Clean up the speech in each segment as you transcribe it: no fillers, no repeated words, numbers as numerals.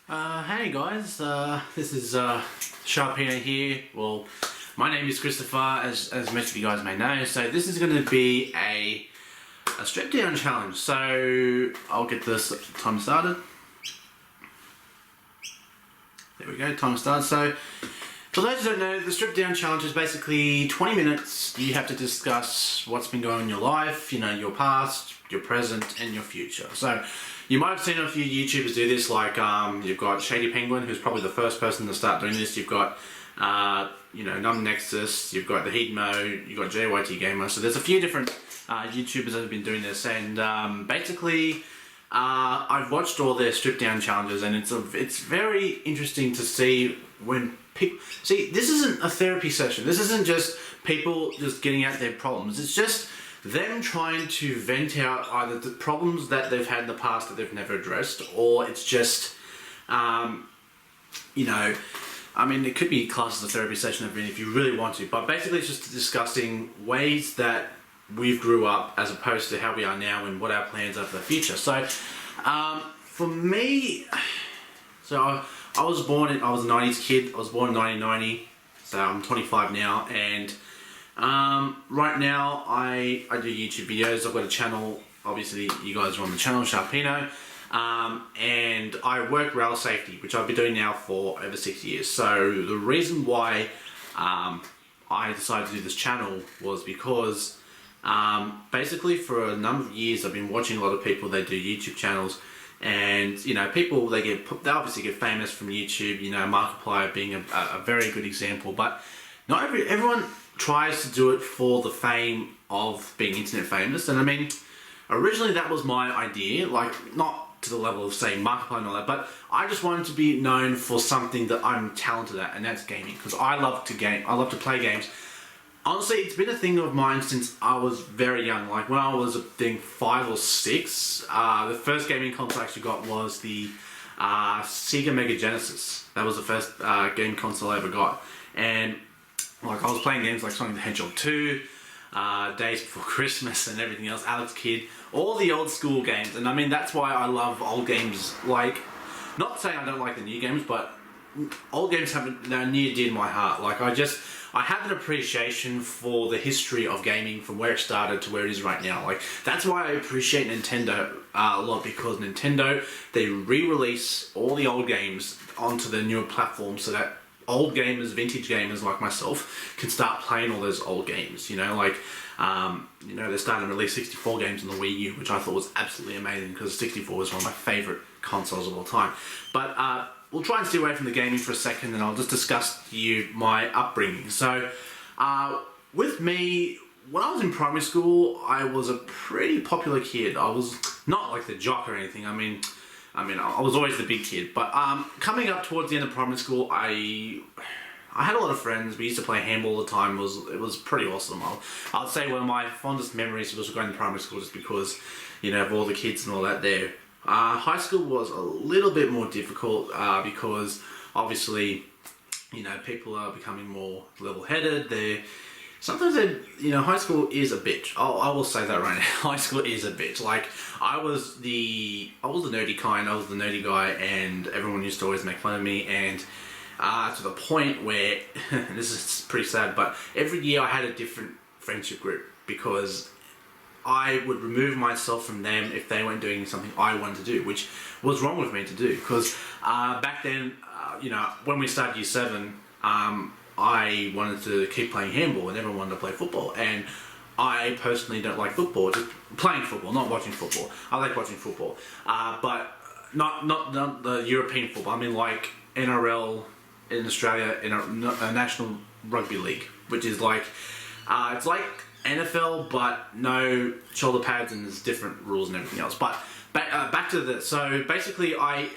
Hey guys, this is Sharpino here. Well, my name is Christopher, as most of you guys may know. So this is going to be a strip down challenge. So I'll get this time started. There we go, time started. So for those who don't know, the strip down challenge is basically 20 minutes. You have to discuss what's been going on in your life, you know, your past, your present, and your future. So you might have seen a few YouTubers do this, like you've got Shadypenguinn, who's probably the first person to start doing this. You've got, you know, Nexus, you've got TheHeated, you've got JayYTGamer. So there's a few different YouTubers that have been doing this, and basically I've watched all their strip down challenges, and it's very interesting to see when people see. This isn't a therapy session. This isn't just people just getting out their problems. It's just them trying to vent out either the problems that they've had in the past that they've never addressed, or it's just, you know, I mean, it could be classed as a therapy session if you really want to, but basically it's just discussing ways that we've grew up as opposed to how we are now and what our plans are for the future. So, for me, so I was a 90s kid. I was born in 1990, so I'm 25 now, and right now I do YouTube videos. I've got a channel, obviously you guys are on the channel, Sharpino, and I work rail safety, which I've been doing now for over 6 years. So the reason why I decided to do this channel was because basically for a number of years I've been watching a lot of people. They do YouTube channels, and you know, people they obviously get famous from YouTube. You know, Markiplier being a very good example, but not everyone tries to do it for the fame of being internet famous. And I mean, originally that was my idea, like not to the level of saying Markiplier and all that, but I just wanted to be known for something that I'm talented at, and that's gaming, because I love to game. I love to play games. Honestly, it's been a thing of mine since I was very young. Like when I was, I think, 5 or 6, the first gaming console I actually got was the Sega Mega Genesis. That was the first game console I ever got. And like I was playing games like Sonic the Hedgehog 2, Days Before Christmas and everything else, Alex Kidd, all the old school games. And I mean, that's why I love old games. Like, not saying I don't like the new games, but old games they're near dear to my heart. Like I have an appreciation for the history of gaming from where it started to where it is right now. Like, that's why I appreciate Nintendo a lot, because Nintendo, they re-release all the old games onto the newer platforms so that old gamers, vintage gamers like myself, can start playing all those old games. You know, like, you know, they're starting to release 64 games on the Wii U, which I thought was absolutely amazing, because 64 is one of my favourite consoles of all time. But we'll try and stay away from the gaming for a second, and I'll just discuss to you my upbringing. So, with me, when I was in primary school, I was a pretty popular kid. I was not like the jock or anything. I mean, I was always the big kid, but coming up towards the end of primary school, I had a lot of friends. We used to play handball all the time. It was pretty awesome. I'd say one of my fondest memories was going to primary school, just because, you know, of all the kids and all that there. High school was a little bit more difficult because obviously, you know, people are becoming more level-headed. Sometimes, you know, high school is a bitch. I will say that right now. High school is a bitch. Like, I was the nerdy kind. I was the nerdy guy, and everyone used to always make fun of me. And to the point where, this is pretty sad, but every year I had a different friendship group, because I would remove myself from them if they weren't doing something I wanted to do, which was wrong with me to do. Because back then, you know, when we started year 7, I wanted to keep playing handball, and everyone wanted to play football. And I personally don't like football, just playing football, not watching football. I like watching football, but not the European football. I mean, like NRL in Australia, in a National Rugby League, which is like, it's like NFL, but no shoulder pads, and there's different rules and everything else. But back to this. So basically, I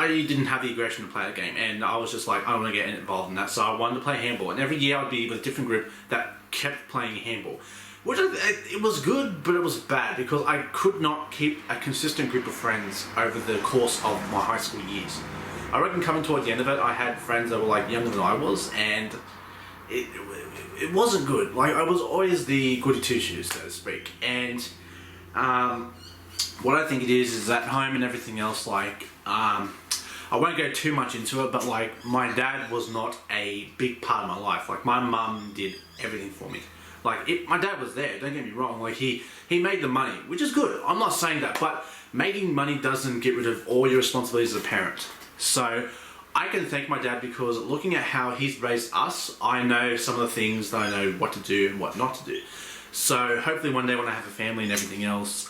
didn't have the aggression to play the game, and I was just like, I want to get involved in that. So I wanted to play handball, and every year I'd be with a different group that kept playing handball, which it was good, but it was bad, because I could not keep a consistent group of friends over the course of my high school years. I reckon coming toward the end of it, I had friends that were like younger than I was, and it wasn't good. Like, I was always the goody two-shoes, so to speak. And what I think it is at home and everything else, like, I won't go too much into it, but like my dad was not a big part of my life. Like my mum did everything for me. Like my dad was there, don't get me wrong, like he made the money, which is good, I'm not saying that, but making money doesn't get rid of all your responsibilities as a parent. So I can thank my dad because looking at how he's raised us, I know some of the things that I know what to do and what not to do. So hopefully one day when I have a family and everything else,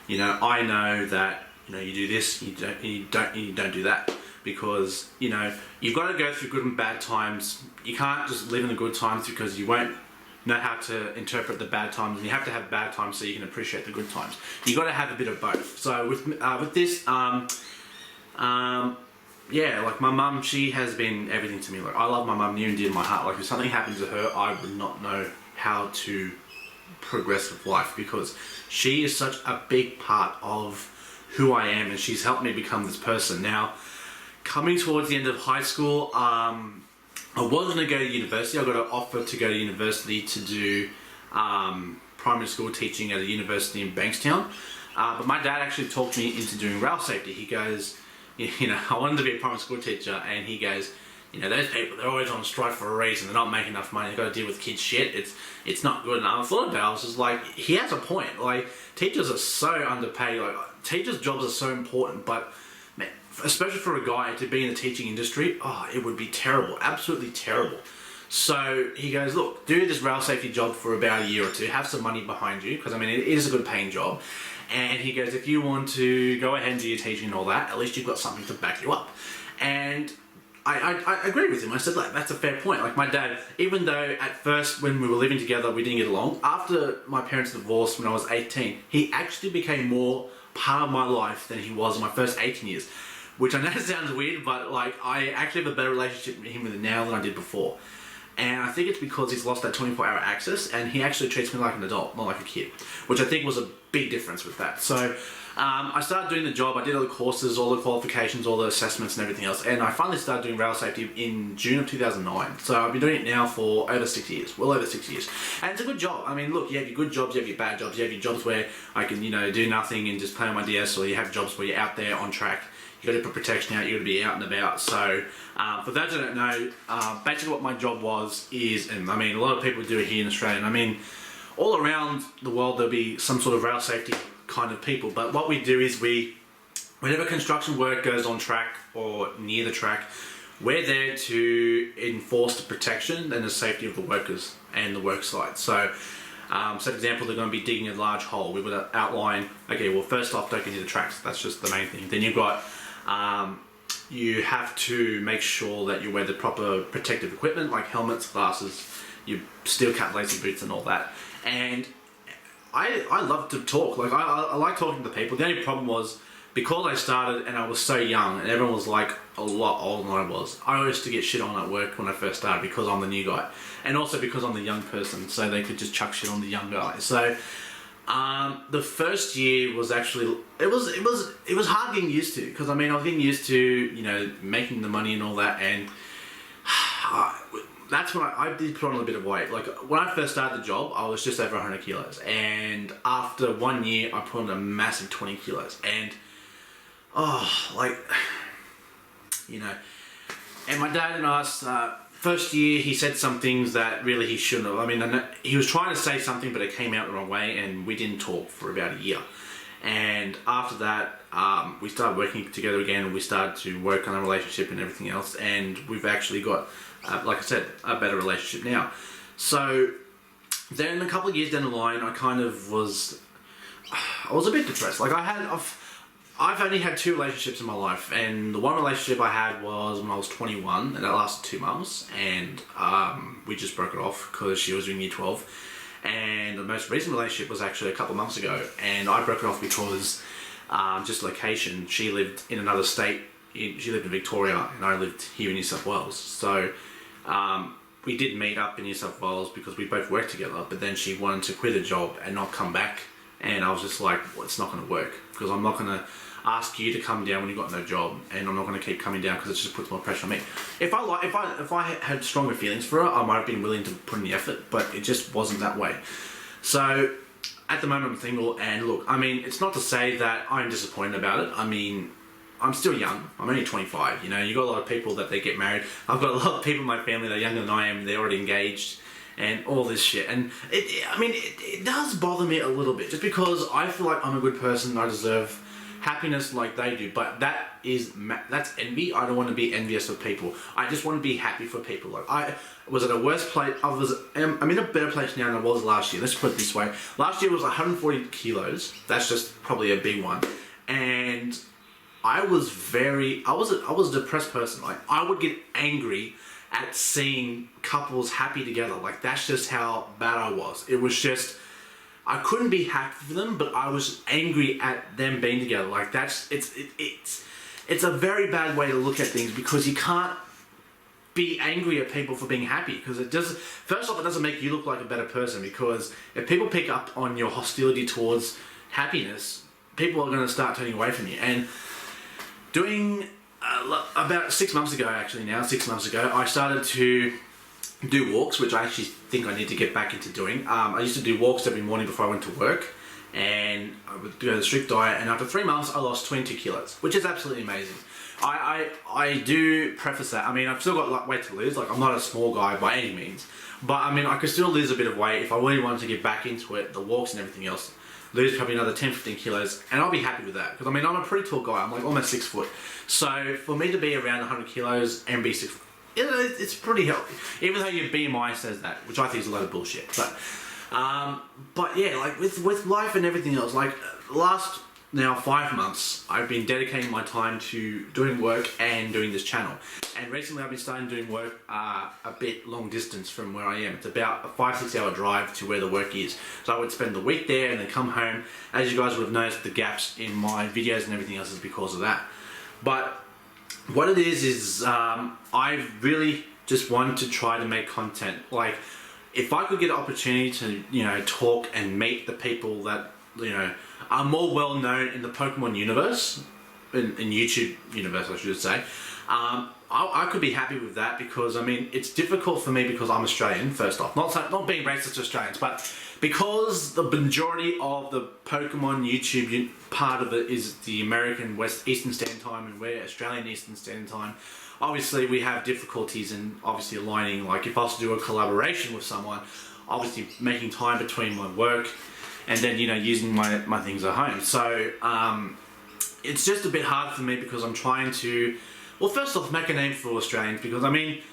you know, I know that, you know, you do this, you don't do that, because, you know, you've got to go through good and bad times. You can't just live in the good times because you won't know how to interpret the bad times, and you have to have bad times so you can appreciate the good times. You got to have a bit of both. So with this, yeah, like my mum, she has been everything to me. Like I love my mum near and dear to my heart. Like if something happened to her, I would not know how to progress with life, because she is such a big part of who I am, and she's helped me become this person. Now, coming towards the end of high school, I was going to go to university. I got an offer to go to university to do primary school teaching at a university in Bankstown. But my dad actually talked me into doing rail safety. He goes, you know, I wanted to be a primary school teacher, and he goes, you know, those people, they're always on strike for a reason. They're not making enough money. They've got to deal with kids' shit. It's not good enough. I thought about it. I was just like, he has a point. Like, teachers are so underpaid. Like, teachers' jobs are so important, but man, especially for a guy to be in the teaching industry, oh, it would be terrible, absolutely terrible. So he goes, look, do this rail safety job for about a year or two, have some money behind you, because I mean, it is a good paying job. And he goes, if you want to go ahead and do your teaching and all that, at least you've got something to back you up. And I agree with him. I said, like, that's a fair point. Like my dad, even though at first when we were living together, we didn't get along, after my parents divorced when I was 18, he actually became more part of my life than he was in my first 18 years. Which I know sounds weird, but like I actually have a better relationship with him now than I did before. And I think it's because he's lost that 24-hour access, and he actually treats me like an adult, not like a kid, which I think was a big difference with that. So I started doing the job. I did all the courses, all the qualifications, all the assessments and everything else, and I finally started doing rail safety in June of 2009. So I've been doing it now for over 6 years, well over 6 years. And it's a good job. I mean, look, you have your good jobs, you have your bad jobs, you have your jobs where I can, you know, do nothing and just play on my DS, or you have jobs where you're out there on track. You got to put protection out, you got to be out and about. So for those that don't know, basically what my job is, and I mean a lot of people do it here in Australia, and I mean all around the world there'll be some sort of rail safety kind of people, but what we do is whenever construction work goes on track or near the track, we're there to enforce the protection and the safety of the workers and the work site. So for example, they're going to be digging a large hole. We would outline, okay, well first off, don't get near the tracks, that's just the main thing. Then you've got you have to make sure that you wear the proper protective equipment like helmets, glasses, your steel cap lacy boots and all that. And I love to talk, like I like talking to people. The only problem was, because I started and I was so young and everyone was like a lot older than I was, I used to get shit on at work when I first started because I'm the new guy, and also because I'm the young person, so they could just chuck shit on the young guy. So the first year was actually, it was hard getting used to, because I mean I was getting used to, you know, making the money and all that, and that's when I did put on a bit of weight. Like when I first started the job, I was just over 100 kilos, and after 1 year I put on a massive 20 kilos, and like, you know, and my dad and us, first year he said some things that really he shouldn't have. I mean, he was trying to say something, but it came out the wrong way, and we didn't talk for about a year. And after that, we started working together again, and we started to work on a relationship and everything else, and we've actually got, like I said, a better relationship now. So then a couple of years down the line, I was a bit depressed. Like I've only had 2 relationships in my life, and the one relationship I had was when I was 21, and that lasted 2 months, and we just broke it off because she was in year 12. And the most recent relationship was actually a couple of months ago, and I broke it off because just location. She lived in another state. She lived in Victoria, and I lived here in New South Wales. So we did meet up in New South Wales because we both worked together, but then she wanted to quit a job and not come back. And I was just like, well, it's not going to work, because I'm not going to ask you to come down when you've got no job, and I'm not going to keep coming down because it just puts more pressure on me. If I had stronger feelings for her, I might have been willing to put in the effort, but it just wasn't that way. So at the moment I'm single, and look, I mean, it's not to say that I'm disappointed about it. I mean, I'm still young. I'm only 25. You know, you got a lot of people that they get married. I've got a lot of people in my family that are younger than I am. They're already engaged, and all this shit. And it does bother me a little bit, just because I feel like I'm a good person. I deserve happiness like they do. But that's envy. I don't want to be envious of people. I just want to be happy for people. Like I was at a worse place. I'm in a better place now than I was last year. Let's put it this way. Last year was 140 kilos. That's just probably a big one. And I was a depressed person. Like I would get angry at seeing couples happy together. Like that's just how bad I was. It was just, I couldn't be happy for them, but I was angry at them being together. Like it's a very bad way to look at things, because you can't be angry at people for being happy, because first off, it doesn't make you look like a better person, because if people pick up on your hostility towards happiness, people are going to start turning away from you. And about 6 months ago, I started to do walks, which I actually think I need to get back into doing. I used to do walks every morning before I went to work, and I would do a strict diet, and after 3 months I lost 22 kilos, which is absolutely amazing. I do preface that, I mean, I've still got like weight to lose. Like I'm not a small guy by any means, but I mean I could still lose a bit of weight if I really wanted to get back into it, the walks and everything else. Lose probably another 10-15 kilos, and I'll be happy with that, because I mean I'm a pretty tall guy. I'm like almost 6 foot, so for me to be around 100 kilos and be 6 foot, it's pretty healthy, even though your BMI says that, which I think is a lot of bullshit. But yeah, like with life and everything else, like last now 5 months I've been dedicating my time to doing work and doing this channel. And recently I've been starting doing work a bit long distance from where I am. It's about a 5-6 hour drive to where the work is. So I would spend the week there and then come home. As you guys would have noticed, the gaps in my videos and everything else is because of that. But what it is I really just want to try to make content. Like if I could get an opportunity to, you know, talk and meet the people that, you know, are more well known in the Pokemon universe, in YouTube universe I should say, I could be happy with that, because I mean it's difficult for me because I'm Australian, first off, not being racist to Australians, but because the majority of the Pokemon YouTube part of it is the American Eastern Standard Time, and we're Australian Eastern Standard Time. Obviously we have difficulties in obviously aligning. Like if I was to do a collaboration with someone, obviously making time between my work and then, you know, using my things at home. So it's just a bit hard for me, because I'm trying to, well, first off, make a name for Australians, because I mean,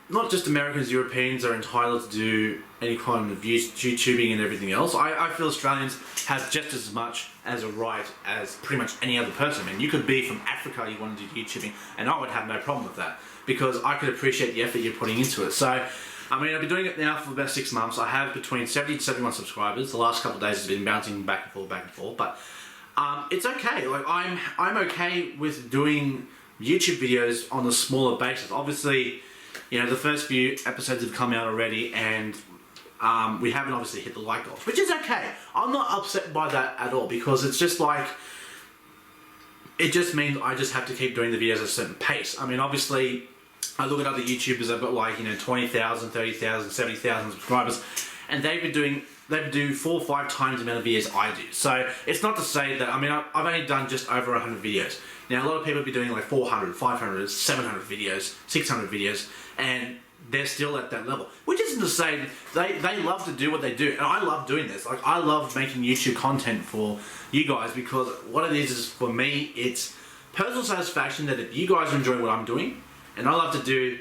not just Americans, Europeans are entitled to do any kind of YouTubing and everything else. I feel Australians have just as much as a right as pretty much any other person. I mean, you could be from Africa, you want to do YouTubing, and I would have no problem with that, because I could appreciate the effort you're putting into it. So I mean, I've been doing it now for about 6 months. I have between 70 to 71 subscribers. The last couple of days has been bouncing back and forth, but it's okay. Like I'm okay with doing YouTube videos on a smaller basis. Obviously, you know, the first few episodes have come out already, and we haven't obviously hit the like goals, which is okay. I'm not upset by that at all, because it's just like, it just means I just have to keep doing the videos at a certain pace. I mean, obviously, I look at other YouTubers that've got like, you know, 20,000, 30,000, 70,000 subscribers, and they do 4 or 5 times the amount of videos I do. So it's not to say that, I mean, I've only done just over 100 videos. Now a lot of people be doing like 400, 500, 700 videos, 600 videos, and they're still at that level. Which isn't to say they love to do what they do, and I love doing this. Like I love making YouTube content for you guys, because what it is for me, it's personal satisfaction that if you guys enjoy what I'm doing, and I love to do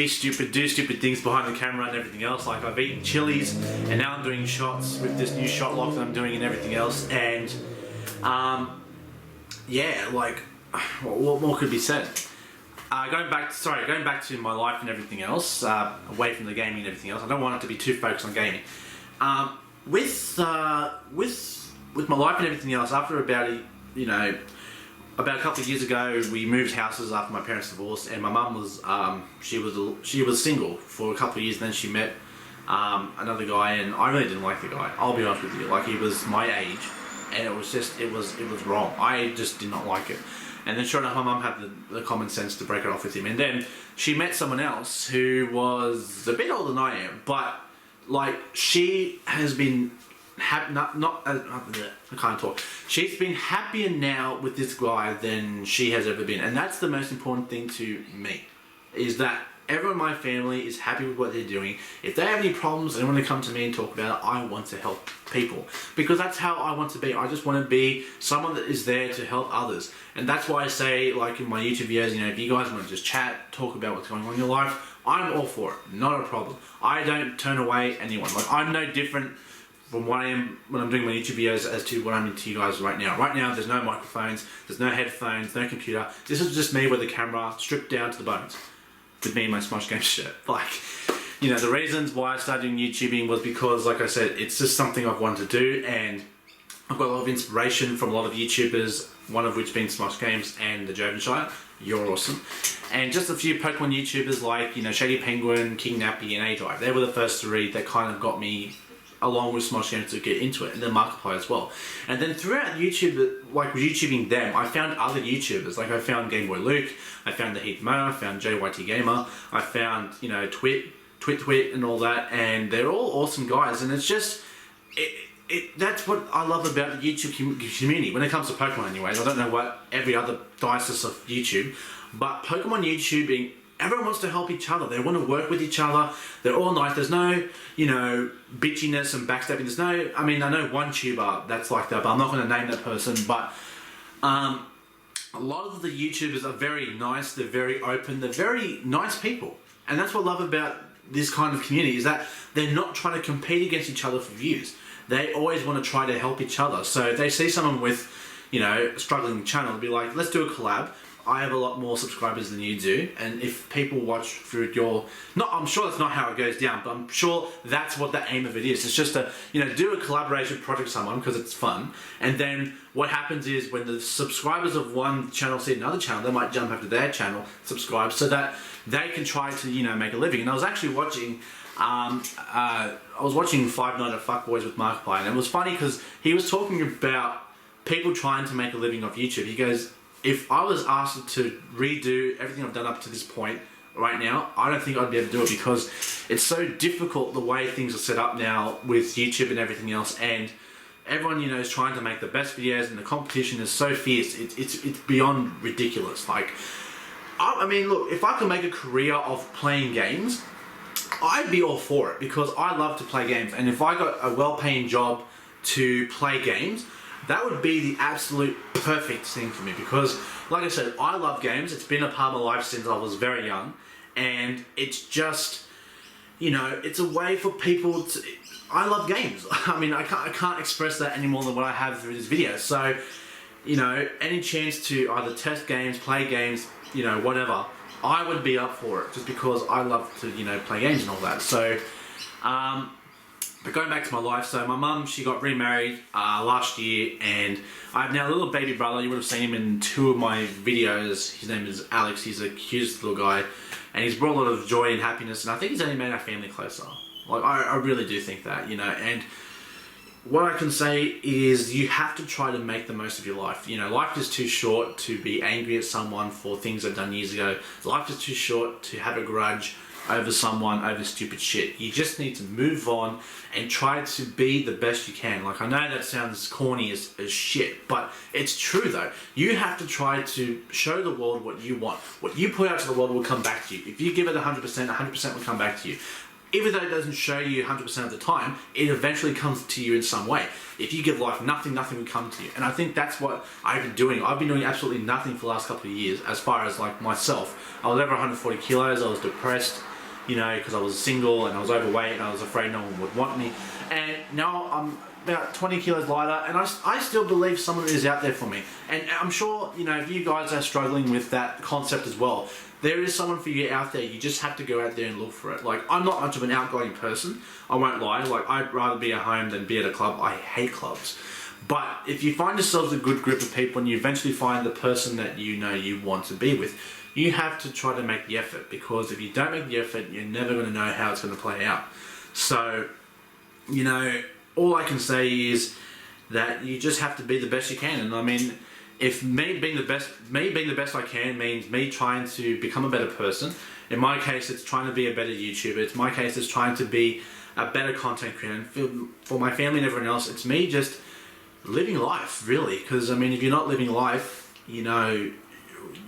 stupid things behind the camera and everything else. Like I've eaten chilies, and now I'm doing shots with this new shot lock that I'm doing and everything else. And yeah, like what more could be said? Going back to my life and everything else, away from the gaming and everything else. I don't want it to be too focused on gaming. With my life and everything else, after about a couple of years ago, we moved houses after my parents divorced, and my mum was she was single for a couple of years. And then she met another guy, and I really didn't like the guy. I'll be honest with you. Like he was my age, and it was wrong. I just did not like it. And then sure enough, my mum had the common sense to break it off with him. And then she met someone else who was a bit older than I am, but like she has been I can't talk. She's been happier now with this guy than she has ever been, and that's the most important thing to me. Is that everyone in my family is happy with what they're doing. If they have any problems and want to come to me and talk about it, I want to help people. Because that's how I want to be. I just want to be someone that is there to help others. And that's why I say, like in my YouTube videos, you know, if you guys want to just chat, talk about what's going on in your life, I'm all for it. Not a problem. I don't turn away anyone. Like, I'm no different from what I am when I'm doing my YouTube videos as to what I'm into you guys right now. Right now, there's no microphones, there's no headphones, no computer. This is just me with the camera stripped down to the bones. With me in my Smosh Game shirt. Like, you know, the reasons why I started doing YouTubing was because, like I said, it's just something I've wanted to do, and I've got a lot of inspiration from a lot of YouTubers, one of which being Smosh Games and the Jovenshire. You're awesome. And just a few Pokemon YouTubers like, you know, Shadypenguinn, King Nappy, and A-Drive. They were the first three that kind of got me along with Smosh Games to get into it, and then Markiplier as well. And then throughout YouTube, like YouTubing them, I found other YouTubers. Like I found Game Boy Luke, I found TheHeated, I found JayYTGamer, I found, you know, Twit and all that, and they're all awesome guys. And it's just, that's what I love about the YouTube community when it comes to Pokemon anyways. I don't know what every other diocese of YouTube, but Pokemon YouTubing, everyone wants to help each other. They want to work with each other. They're all nice. There's no, you know, bitchiness and backstabbing. There's no, I mean, I know one tuber that's like that, but I'm not going to name that person. But a lot of the YouTubers are very nice. They're very open. They're very nice people. And that's what I love about this kind of community, is that they're not trying to compete against each other for views. They always want to try to help each other. So if they see someone with, you know, a struggling channel, they'll be like, let's do a collab. I have a lot more subscribers than you do, and if people watch through your, I'm sure that's not how it goes down, but I'm sure that's what the aim of it is. It's just to, you know, do a collaboration project with someone because it's fun, and then what happens is when the subscribers of one channel see another channel, they might jump over to their channel, subscribe, so that they can try to, you know, make a living. And I was actually watching, I was watching Five Nights at Fuckboys with Markiplier, and it was funny because he was talking about people trying to make a living off YouTube. He goes, if I was asked to redo everything I've done up to this point right now, I don't think I'd be able to do it because it's so difficult the way things are set up now with YouTube and everything else, and everyone, you know, is trying to make the best videos, and the competition is so fierce, it's beyond ridiculous. Like, I mean, look, if I could make a career of playing games, I'd be all for it because I love to play games, and if I got a well-paying job to play games, that would be the absolute perfect thing for me because, like I said, I love games. It's been a part of my life since I was very young, and it's just, you know, it's a way for people to, I love games. I mean, I can't express that any more than what I have through this video. So, you know, any chance to either test games, play games, you know, whatever, I would be up for it just because I love to, you know, play games and all that. So, but going back to my life, so my mum, she got remarried last year, and I have now a little baby brother. You would have seen him in 2 of my videos. His name is Alex. He's a cutest little guy, and he's brought a lot of joy and happiness, and I think he's only made our family closer. Like, I really do think that, you know, and what I can say is you have to try to make the most of your life. You know, life is too short to be angry at someone for things they've done years ago. Life is too short to have a grudge over someone, over stupid shit. You just need to move on and try to be the best you can. Like, I know that sounds corny as shit, but it's true though. You have to try to show the world what you want. What you put out to the world will come back to you. If you give it 100%, 100% will come back to you. Even though it doesn't show you 100% of the time, it eventually comes to you in some way. If you give life nothing, nothing will come to you. And I think that's what I've been doing. I've been doing absolutely nothing for the last couple of years as far as like myself. I was over 140 kilos, I was depressed, you know, because I was single and I was overweight and I was afraid no one would want me. And now I'm about 20 kilos lighter, and I still believe someone is out there for me. And I'm sure, you know, if you guys are struggling with that concept as well, there is someone for you out there. You just have to go out there and look for it. Like, I'm not much of an outgoing person, I won't lie. Like, I'd rather be at home than be at a club. I hate clubs. But if you find yourselves a good group of people and you eventually find the person that you know you want to be with, you have to try to make the effort, because if you don't make the effort, you're never going to know how it's going to play out. So, you know, all I can say is that you just have to be the best you can. And I mean, if me being the best I can means me trying to become a better person, in my case it's trying to be a better YouTuber, in my case it's trying to be a better content creator. And for my family and everyone else, it's me just living life, really. Because I mean, if you're not living life, you know,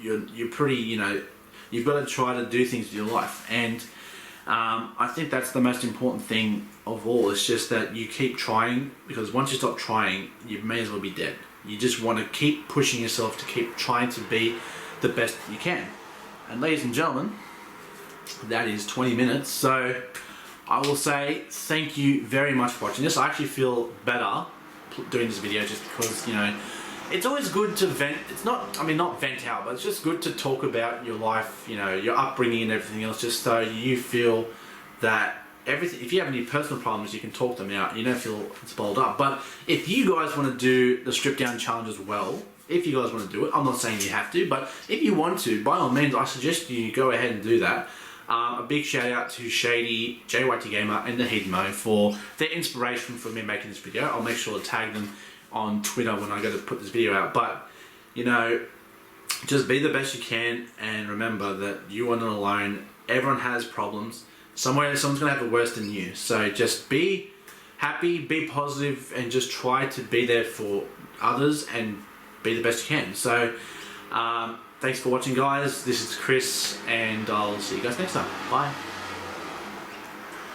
you're pretty, you know, you've got to try to do things with your life. And I think that's the most important thing of all. It's just that you keep trying, because once you stop trying, you may as well be dead. You just want to keep pushing yourself to keep trying to be the best you can. And ladies and gentlemen, that is 20 minutes. So I will say thank you very much for watching this. I actually feel better doing this video just because, you know, it's always good to vent. It's not, I mean, not vent out, but it's just good to talk about your life, you know, your upbringing and everything else, just so you feel that everything, if you have any personal problems, you can talk them out. You don't feel it's balled up. But if you guys want to do the strip down challenge as well, if you guys want to do it, I'm not saying you have to, but if you want to, by all means, I suggest you go ahead and do that. A big shout out to Shady, JayYTGamer, and TheHeated for their inspiration for me making this video. I'll make sure to tag them on Twitter when I go to put this video out. But, you know, just be the best you can, and remember that you are not alone. Everyone has problems. Somewhere someone's going to have it worse than you. So just be happy, be positive, and just try to be there for others and be the best you can. So thanks for watching, guys. This is Chris, and I'll see you guys next time. Bye.